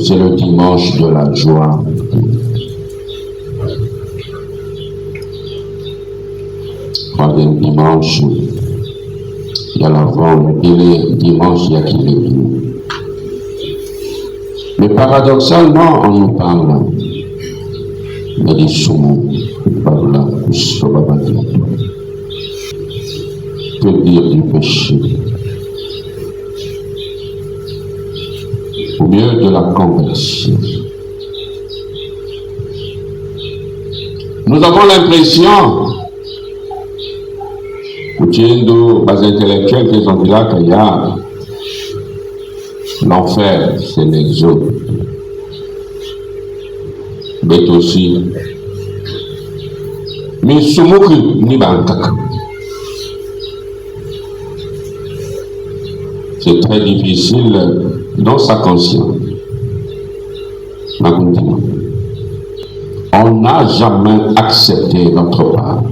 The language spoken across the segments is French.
c'est le dimanche de la joie. Troisième dimanche, il y a l'avant, et les dimanches, il y a qui les venu. Mais paradoxalement, on nous parle des soumons, que dire du péché? Au milieu de la conversion. Nous avons l'impression, les intellectuels qui sont là, qu'il y a l'enfer, c'est l'exode. Mais aussi, mais Sumuki ni Bankaka. C'est très difficile dans sa conscience. On n'a jamais accepté notre part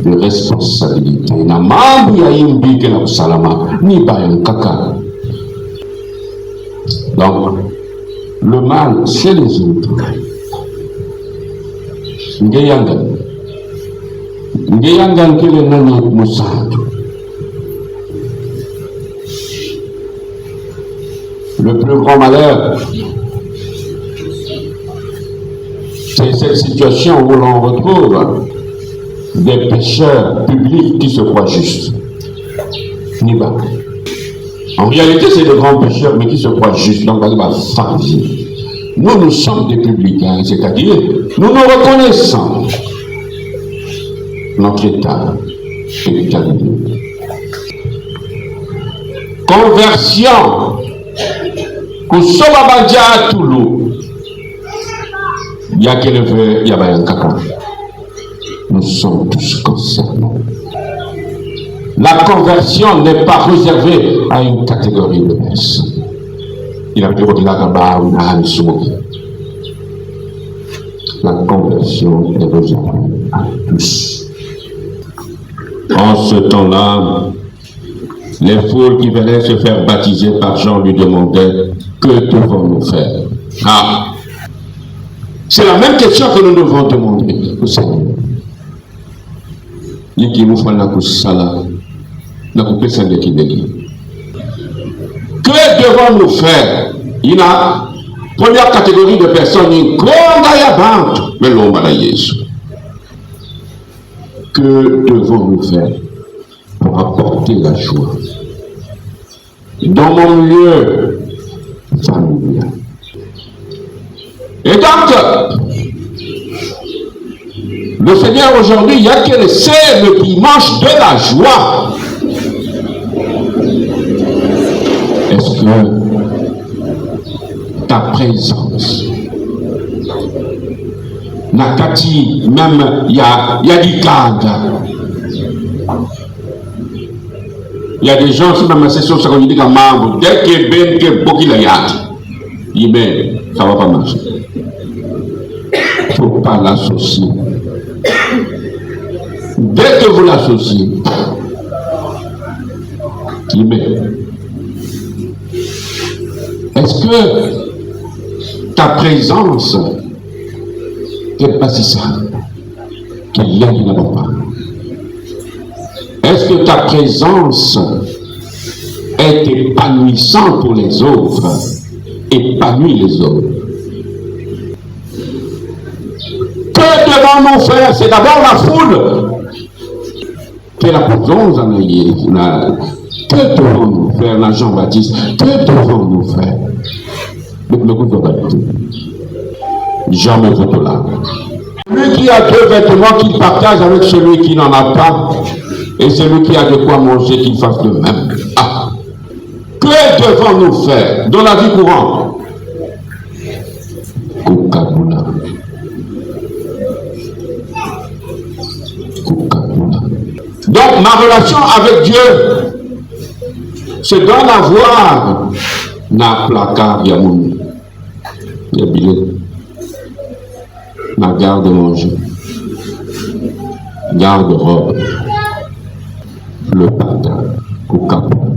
de responsabilité. Na mambo ya imbi ke na usalama ni Bankaka. Donc, le mal, c'est les autres. Ngeyanga kile nani musatu. Le plus grand malheur, c'est cette situation où l'on retrouve des pécheurs publics qui se croient justes. Niba. En réalité, c'est des grands pécheurs, mais qui se croient justes. Donc, nous sommes des publicains, c'est-à-dire, nous reconnaissons notre état spiritualité. Conversion, Kusobabadia Toulou, Yakeleve Yabayankaka. Nous sommes tous concernés. La conversion n'est pas réservée à une catégorie de personnes. Il a pu redire là-bas ou la conversion est réservée à tous. En ce temps-là, les foules qui venaient se faire baptiser par Jean lui demandaient « Que devons-nous faire ?» Ah, c'est la même question que nous devons demander au Seigneur. Que devons-nous faire? Il y a une première catégorie de personnes, une grande ayabante, mais l'homme à la Jésus. Que devons-nous faire pour apporter la joie dans mon lieu familial? Et donc, le Seigneur aujourd'hui, il y a que c'est le dimanche de la joie. Est-ce que ta présence, Nakati, même il y a du cadre. Il y a des gens qui même session ça dit comme membre dès que ben que beaucoup la yat. Il met ça va pas marcher. Faut pas l'associer. Dès que vous l'associez, il met. Est-ce que ta présence n'est pas si simple qu'il y a qui n'en ont pas? Est-ce que ta présence est épanouissante pour les autres, épanouit les autres? Que devons-nous faire? C'est d'abord la foule. Que la présence en ayé. Que devons-nous faire, la Jean-Baptiste? Que devons-nous faire? Le coup de vérité. Jamais votre là. Celui qui a deux vêtements qu'il partage avec celui qui n'en a pas, et celui qui a de quoi manger qu'il fasse le même. Ah. Que devons-nous faire dans la vie courante? Coca-Cola. Coca-Cola. Donc ma relation avec Dieu, c'est d'en avoir na placard yamoun, ya billet, na garde-manger, garde-robe, le partage, Coca-Cola.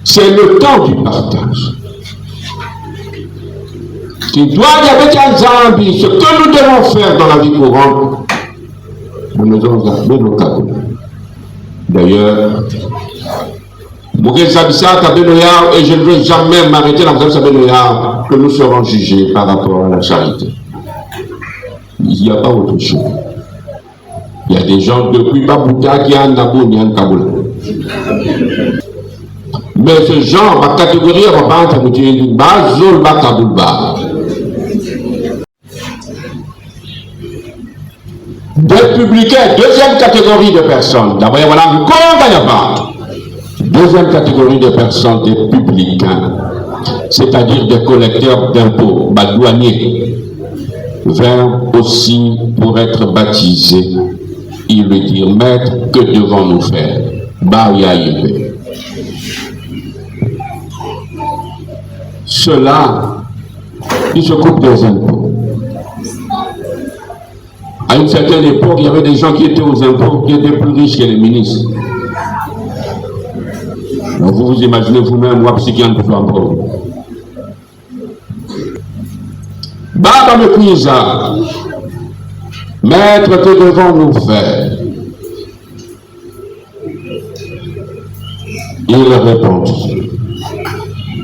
C'est le temps du partage. qui doit y avec un zambi, ce que nous devons faire dans la vie courante, nous nous avons gardé nos cadeaux. D'ailleurs, et je ne veux jamais m'arrêter dans que nous serons jugés par rapport à la charité. Il n'y a pas autre chose. Il y a des gens depuis Babouta qui ont Nabouni en Kaboul. Mais ce genre, ma catégorie, va pas entendre une base, zone, ma Kaboul. Des publicains, deuxième catégorie de personnes. D'abord, voilà encore pas. Deuxième catégorie de personnes, des publicains, c'est-à-dire des collecteurs d'impôts, douaniers, vinrent aussi pour être baptisés. Ils lui dirent, maître, que devons-nous faire? Ceux-là, ils se coupent des impôts. À une certaine époque, il y avait des gens qui étaient aux impôts, qui étaient plus riches que les ministres. Donc vous vous imaginez vous-même, moi, qui en peut encore. Baba me cuisa. Maître, que devons-nous faire? Il répondit,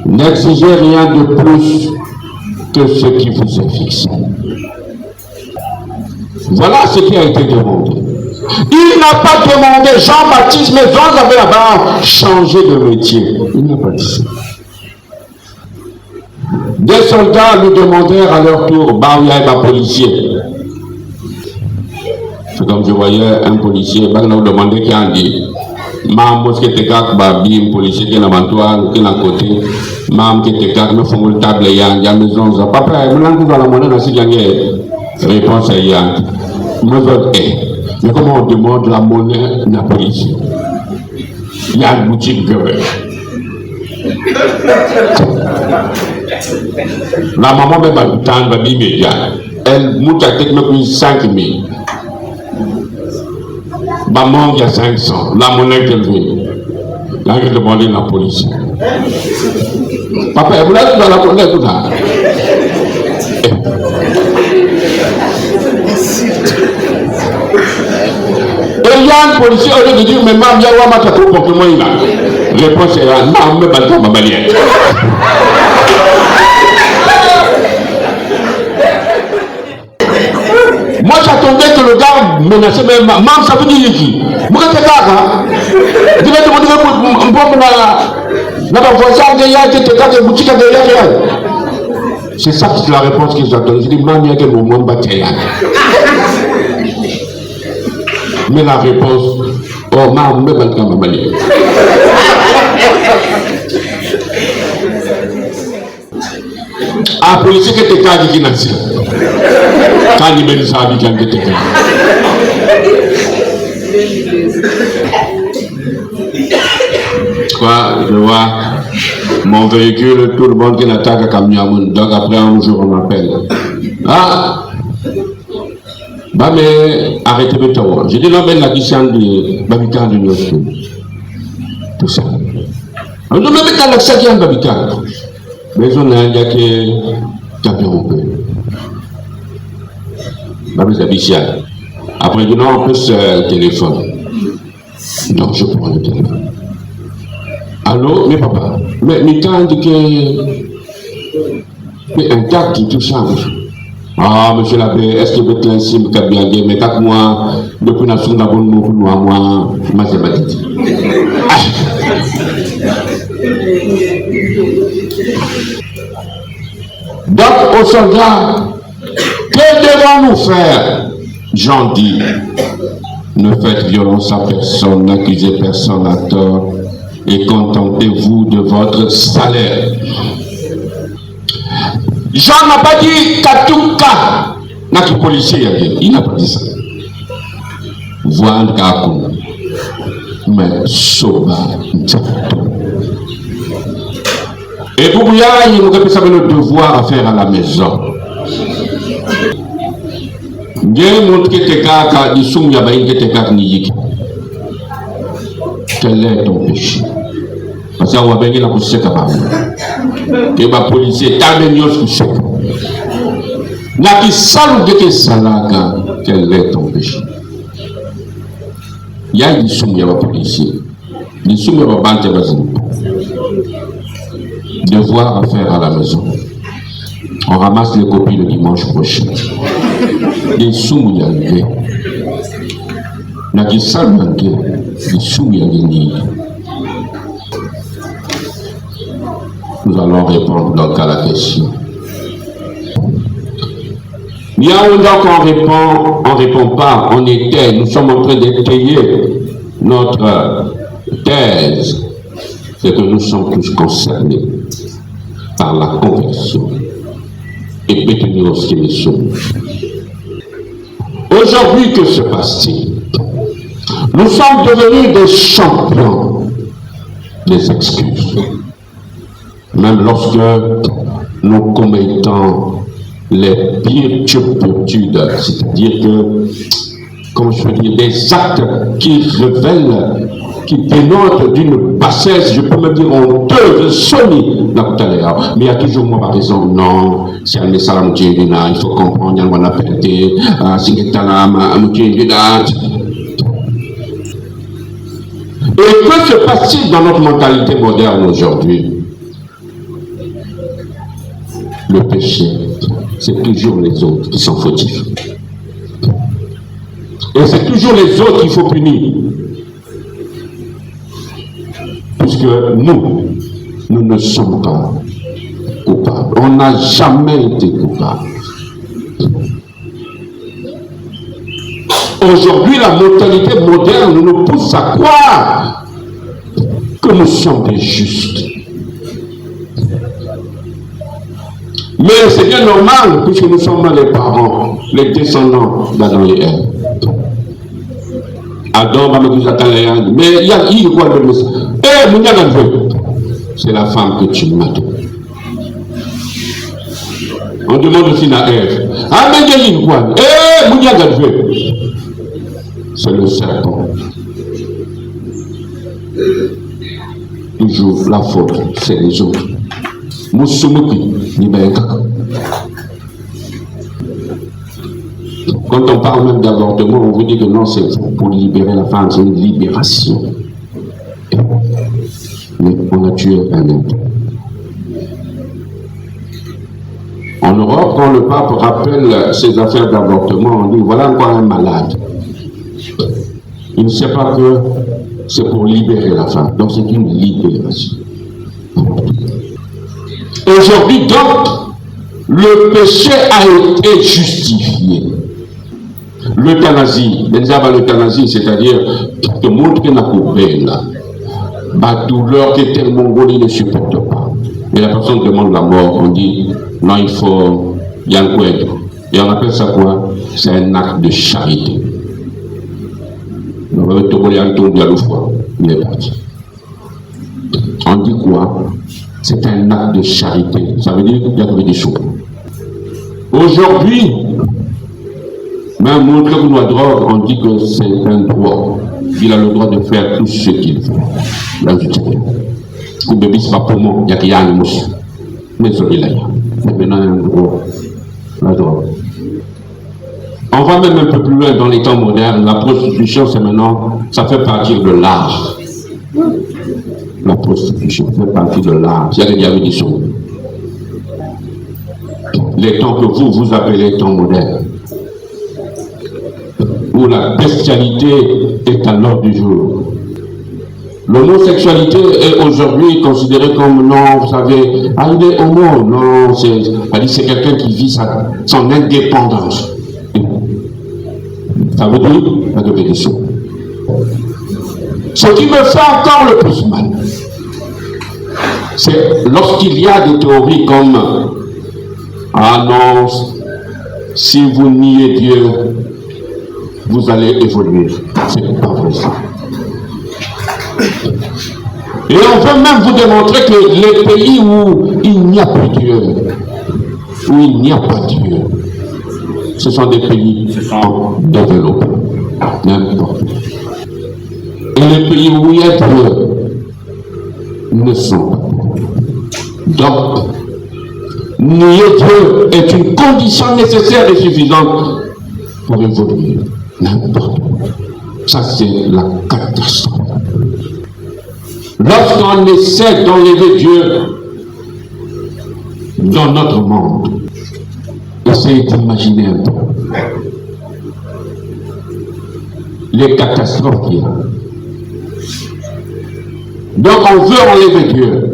n'exigez rien de plus que ce qui vous est fixé. Voilà ce qui a été demandé. Il n'a pas demandé, Jean-Baptiste, mais Jean avait là-bas changé de métier. Il n'a pas dit ça. Des soldats lui demandèrent à leur tour, Baouya et ma policier. C'est comme je voyais un policier, il nous demandait qui a dit, Mam, qui était là, un policier qui est là, qui est à côté, Mam, qui était là, me font le table, il y a une maison, papa, il y a la monnaie, réponse à Yann. Mais comment on demande la monnaie de la police? Il y a une boutique de la maman me bat immédiat. Elle monte à tête me 5 000. Maman il y a 500. La monnaie qu'elle veut. Là, elle demande la police. Papa, vous l'avez dans la monnaie tout ça. Et il y a un policier au lieu de dire, mais maman, il y a un match à tout pour que moi il a. Réponse est là, non, mais pas ma balière. Moi j'attendais que le gars menaçait même maman, ça veut dire qui? Moi c'est ça, je vais demander un peu na voisin derrière qui te garde boutique derrière. C'est ça qui est la réponse que j'attends. Je dis, maman, il y a quel moment bâtir. Mais la réponse, oh, maman, me balka ma balière. Ah, policier qui était cadre qui n'a pas. Quand il mène ça, il était cadre. Quoi, je vois mon véhicule, tout le monde qui n'attaque à camion. Donc après un jour, on m'appelle. Ah, bah mais arrêtez de toi. J'ai dit non, mais la question de Babican de notre tout ça. On ne met pas l'accès à Babican. Mais on a un gars qui est camion. Après, non, on peut se téléphone. Donc, je prends le téléphone. Allô, mais papa, mais quand dit que. Mais un tas qui tout change. Ah, monsieur l'abbé, est-ce que vous êtes là, si vous avez bien dit, mais 4 mois, depuis la seconde abonnement pour moi, mathématiques. Donc, aux soldats, que devons-nous faire? Jean dit, ne faites violence à personne, n'accusez personne à tort et contentez-vous de votre salaire. Jean n'a pas dit Katouka, n'a qui policier, il n'a pas dit ça. Voilà Kakou, mais Soba, et pour Bouya, il nous répète le devoir à faire à la maison. Dieu montre que tes cas, ils sont bien, que tes cas n'y. Quel est ton péché? Parce qu'on va bien la poussière capable. Et ma policier, t'as des news pour ça. n'a qui salue que salaga quel est ton péché. Il y a des sous, il y a pas policier. Des sous, il y a pas de devoir à faire à la maison. On ramasse les copies le dimanche prochain. Des sous, il y a des n'a qui salue des sous, il y a des. Nous allons répondre donc à la question. Il y a un donc on répond pas, on était, nous sommes en train d'étayer notre thèse, c'est que nous sommes tous concernés par la conversion et peut-être aussi les sommes. Aujourd'hui, que se passe-t-il? Nous sommes devenus des champions des excuses. Même lorsque nous commettons les pires turpitudes, c'est-à-dire que, comment je peux dire, des actes qui révèlent, qui dénotent d'une bassesse, je peux me dire honteuse, soni, mais il y a toujours moi par raison, non, c'est un message à Dieu, il faut comprendre, il y a un appel, c'est un Dieu, et que se passe-t-il dans notre mentalité moderne aujourd'hui? Le péché, c'est toujours les autres qui sont fautifs. Et c'est toujours les autres qu'il faut punir. Puisque nous ne sommes pas coupables. On n'a jamais été coupables. Aujourd'hui, la mentalité moderne nous pousse à croire que nous sommes des justes. Mais c'est bien normal, puisque nous sommes les parents, les descendants d'Adam et Ève. Adam va me dire, mais il y a quoi le message? Eh, mon gars, c'est la femme que tu m'as donnée. On demande aussi à Ève. Ah, mais il y a quoi? Eh, mon gars, c'est le serpent. Toujours la faute, c'est les autres. Quand on parle même d'avortement, on vous dit que non, c'est pour libérer la femme, c'est une libération. Mais on a tué un être. En Europe, quand le pape rappelle ces affaires d'avortement, on dit voilà encore un malade. Il ne sait pas que c'est pour libérer la femme. Donc c'est une libération. Aujourd'hui, donc, le péché a été justifié. L'euthanasie, l'euthanasie, c'est-à-dire que montre qu'il n'a coupé là. La douleur que tel Mongolie ne supporte pas. Et la personne demande la mort, on dit non, il faut Yankwed. Et on appelle ça quoi? C'est un acte de charité. Il est parti. On dit quoi? C'est un acte de charité. Ça veut dire qu'il y a des choses. Aujourd'hui, même montrer que nous drogue, on dit que c'est un droit. Il a le droit de faire tout ce qu'il veut. Là, je dis. Le bébé, c'est pas pour moi. Il n'y a rien de mouche. Mais c'est là. C'est maintenant un droit. La drogue. On va même un peu plus loin dans les temps modernes. La prostitution, c'est maintenant, ça fait partie de l'art. La prostitution fait partie de l'art. Il y a des diabétitions. Les temps que vous appelez temps modernes, où la bestialité est à l'ordre du jour. L'homosexualité est aujourd'hui considérée comme non, vous savez, il est homo, non, c'est quelqu'un qui vit son indépendance. Ça veut dire la désobéissance. Ce qui me fait encore le plus mal, c'est lorsqu'il y a des théories comme ah non, si vous niez Dieu, vous allez évoluer. C'est pas vrai ça. Et on veut même vous démontrer que les pays où il n'y a pas Dieu, ce sont des pays en développement. N'importe. Et les pays où il y a Dieu ne sont pas. Donc, nier Dieu est une condition nécessaire et suffisante pour évoluer n'importe où. Ça, c'est la catastrophe. Lorsqu'on essaie d'enlever Dieu dans notre monde, essayez d'imaginer un peu les catastrophes qu'il y a. Donc on veut enlever Dieu.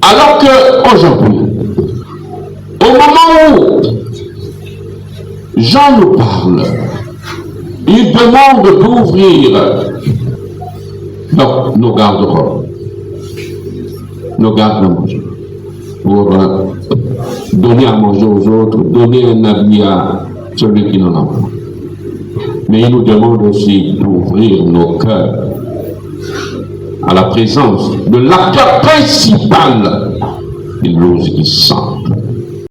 Alors qu'aujourd'hui, au moment où Jean nous parle, il demande d'ouvrir nos garde-robes, nos garde-manger, pour donner à manger aux autres, donner un habit à celui qui n'en a pas. Mais il nous demande aussi d'ouvrir nos cœurs à la présence de l'acteur principal de l'eau qui sent.